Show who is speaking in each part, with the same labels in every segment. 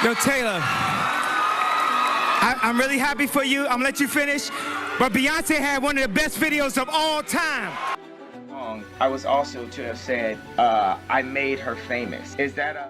Speaker 1: Yo, Taylor, I'm really happy for you. I'm gonna let you finish. But Beyonce had one of the best videos of all time.
Speaker 2: I was also to have said, I made her famous. Is that a...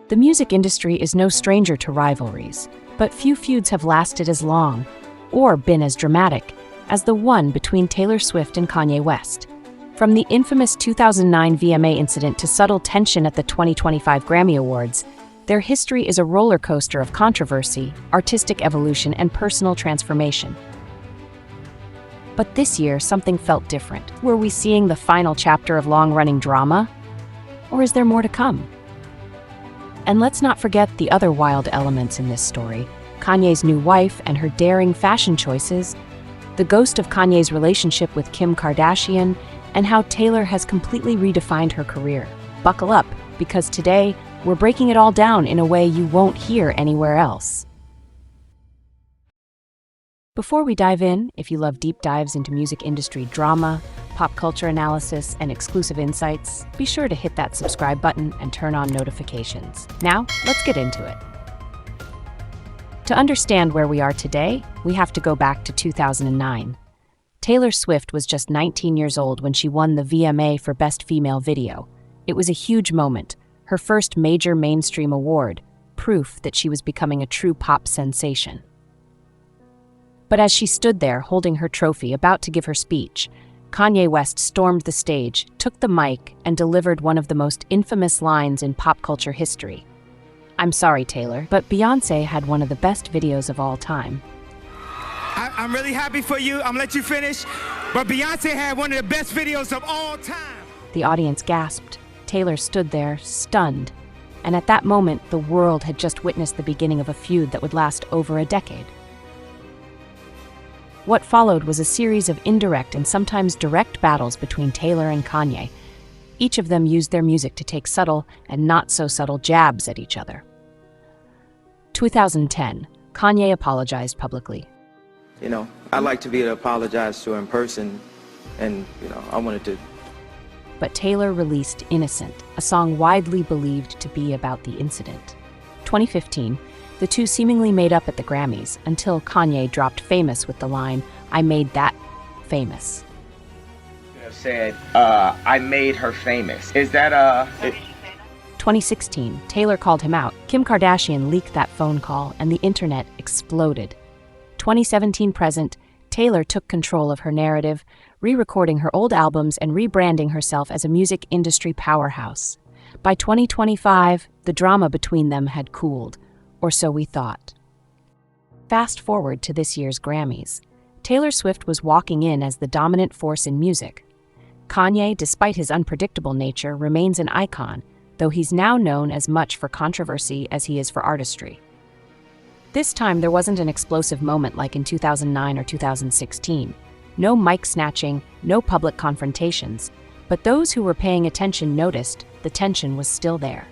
Speaker 3: The music industry is no stranger to rivalries, but few feuds have lasted as long, or been as dramatic, as the one between Taylor Swift and Kanye West. From the infamous 2009 VMA incident to subtle tension at the 2025 Grammy Awards, their history is a roller coaster of controversy, artistic evolution, and personal transformation. But this year, something felt different. Were we seeing the final chapter of long-running drama? Or is there more to come? And let's not forget the other wild elements in this story: Kanye's new wife and her daring fashion choices, the ghost of Kanye's relationship with Kim Kardashian, and how Taylor has completely redefined her career. Buckle up, because today, we're breaking it all down in a way you won't hear anywhere else. Before we dive in, if you love deep dives into music industry drama, pop culture analysis, and exclusive insights, be sure to hit that subscribe button and turn on notifications. Now, let's get into it. To understand where we are today, we have to go back to 2009. Taylor Swift was just 19 years old when she won the VMA for Best Female Video. It was a huge moment, her first major mainstream award, proof that she was becoming a true pop sensation. But as she stood there holding her trophy, about to give her speech, Kanye West stormed the stage, took the mic, and delivered one of the most infamous lines in pop culture history. "I'm sorry, Taylor, but Beyoncé had one of the best videos of all time."
Speaker 1: I'm really happy for you. I'm gonna let you finish. But Beyonce had one of the best videos of all time.
Speaker 3: The audience gasped. Taylor stood there, stunned. And at that moment, the world had just witnessed the beginning of a feud that would last over a decade. What followed was a series of indirect and sometimes direct battles between Taylor and Kanye. Each of them used their music to take subtle and not-so-subtle jabs at each other. 2010, Kanye apologized publicly.
Speaker 4: I'd like to be able to apologize to her in person, and, I wanted to.
Speaker 3: But Taylor released Innocent, a song widely believed to be about the incident. 2015, the two seemingly made up at the Grammys until Kanye dropped Famous with the line, "I made that famous."
Speaker 2: You have said, I made her famous. Is that a...
Speaker 3: 2016, Taylor called him out. Kim Kardashian leaked that phone call and the internet exploded. 2017 present, Taylor took control of her narrative, re-recording her old albums and rebranding herself as a music industry powerhouse. By 2025, the drama between them had cooled, or so we thought. Fast forward to this year's Grammys. Taylor Swift was walking in as the dominant force in music. Kanye, despite his unpredictable nature, remains an icon, though he's now known as much for controversy as he is for artistry. This time, there wasn't an explosive moment like in 2009 or 2016. No mic snatching, no public confrontations. But those who were paying attention noticed the tension was still there.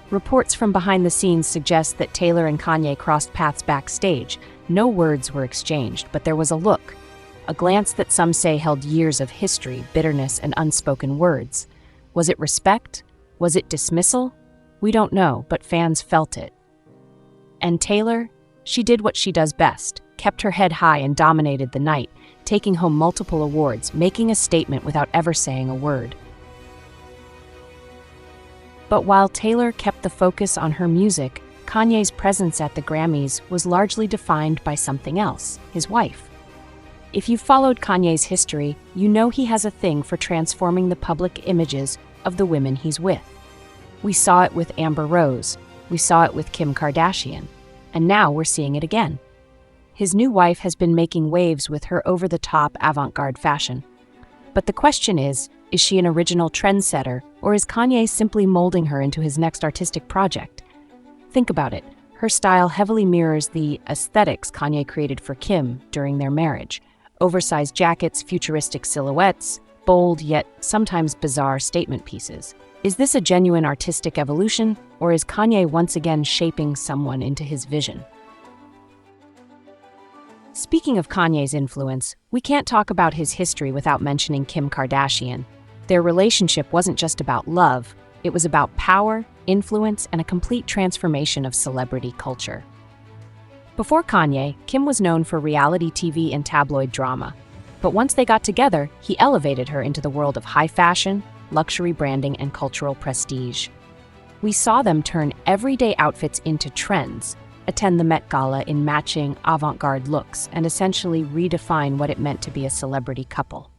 Speaker 3: Reports from behind the scenes suggest that Taylor and Kanye crossed paths backstage. No words were exchanged, but there was a look. A glance that some say held years of history, bitterness, and unspoken words. Was it respect? Was it dismissal? We don't know, but fans felt it. And Taylor? She did what she does best, kept her head high and dominated the night, taking home multiple awards, making a statement without ever saying a word. But while Taylor kept the focus on her music, Kanye's presence at the Grammys was largely defined by something else, his wife. If you've followed Kanye's history, you know he has a thing for transforming the public images of the women he's with. We saw it with Amber Rose, we saw it with Kim Kardashian, and now we're seeing it again. His new wife has been making waves with her over-the-top avant-garde fashion. But the question is she an original trendsetter, or is Kanye simply molding her into his next artistic project? Think about it. Her style heavily mirrors the aesthetics Kanye created for Kim during their marriage. Oversized jackets, futuristic silhouettes, bold yet sometimes bizarre statement pieces. Is this a genuine artistic evolution, or is Kanye once again shaping someone into his vision? Speaking of Kanye's influence, we can't talk about his history without mentioning Kim Kardashian. Their relationship wasn't just about love, It was about power, influence, and a complete transformation of celebrity culture. Before Kanye, Kim was known for reality TV and tabloid drama. But once they got together, he elevated her into the world of high fashion, luxury branding, and cultural prestige. We saw them turn everyday outfits into trends, attend the Met Gala in matching avant-garde looks, and essentially redefine what it meant to be a celebrity couple.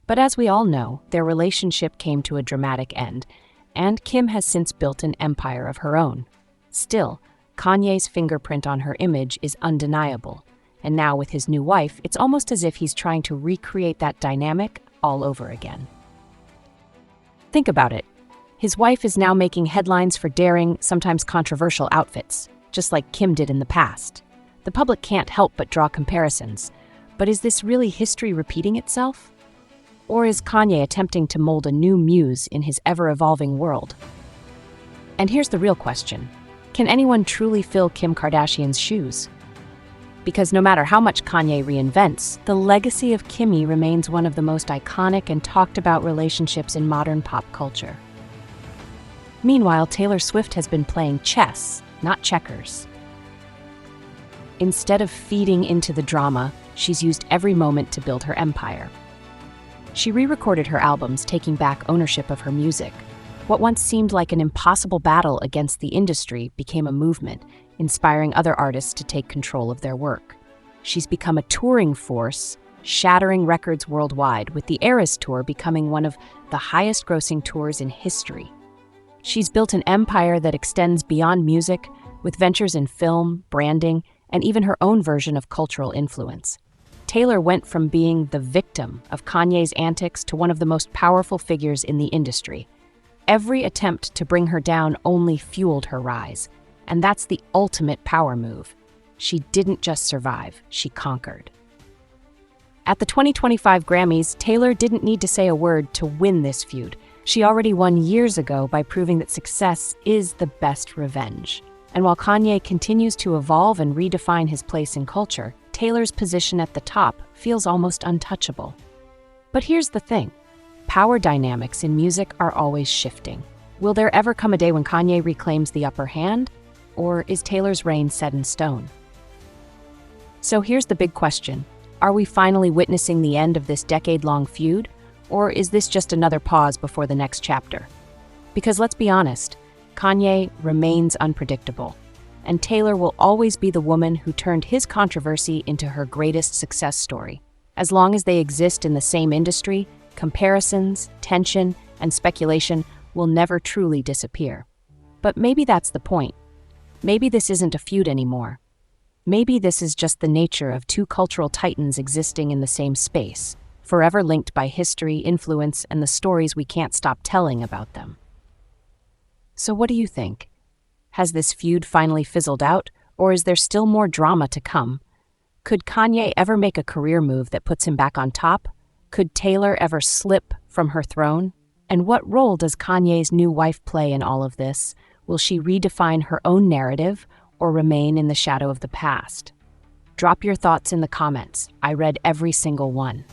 Speaker 3: But as we all know, their relationship came to a dramatic end, and Kim has since built an empire of her own. Still, Kanye's fingerprint on her image is undeniable, and now with his new wife, it's almost as if he's trying to recreate that dynamic all over again. Think about it. His wife is now making headlines for daring, sometimes controversial outfits, just like Kim did in the past. The public can't help but draw comparisons. But is this really history repeating itself? Or is Kanye attempting to mold a new muse in his ever-evolving world? And here's the real question. Can anyone truly fill Kim Kardashian's shoes? Because no matter how much Kanye reinvents, the legacy of Kimmy remains one of the most iconic and talked about relationships in modern pop culture. Meanwhile, Taylor Swift has been playing chess, not checkers. Instead of feeding into the drama, she's used every moment to build her empire. She re-recorded her albums, taking back ownership of her music. What once seemed like an impossible battle against the industry became a movement, inspiring other artists to take control of their work. She's become a touring force, shattering records worldwide, with the Eras Tour becoming one of the highest-grossing tours in history. She's built an empire that extends beyond music, with ventures in film, branding, and even her own version of cultural influence. Taylor went from being the victim of Kanye's antics to one of the most powerful figures in the industry. Every attempt to bring her down only fueled her rise, and that's the ultimate power move. She didn't just survive, she conquered. At the 2025 Grammys, Taylor didn't need to say a word to win this feud. She already won years ago by proving that success is the best revenge. And while Kanye continues to evolve and redefine his place in culture, Taylor's position at the top feels almost untouchable. But here's the thing. Power dynamics in music are always shifting. Will there ever come a day when Kanye reclaims the upper hand? Or is Taylor's reign set in stone? So here's the big question. Are we finally witnessing the end of this decade-long feud? Or is this just another pause before the next chapter? Because let's be honest, Kanye remains unpredictable, and Taylor will always be the woman who turned his controversy into her greatest success story. As long as they exist in the same industry, comparisons, tension, and speculation will never truly disappear. But maybe that's the point. Maybe this isn't a feud anymore. Maybe this is just the nature of two cultural titans existing in the same space, forever linked by history, influence, and the stories we can't stop telling about them. So what do you think? Has this feud finally fizzled out, or is there still more drama to come? Could Kanye ever make a career move that puts him back on top? Could Taylor ever slip from her throne? And what role does Kanye's new wife play in all of this? Will she redefine her own narrative or remain in the shadow of the past? Drop your thoughts in the comments. I read every single one.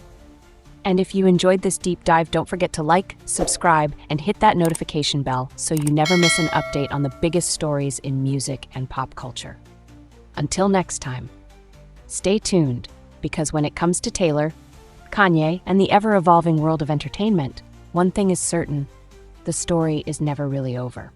Speaker 3: And if you enjoyed this deep dive, don't forget to like, subscribe, and hit that notification bell so you never miss an update on the biggest stories in music and pop culture. Until next time, stay tuned, because when it comes to Taylor, Kanye, and the ever-evolving world of entertainment, one thing is certain: the story is never really over.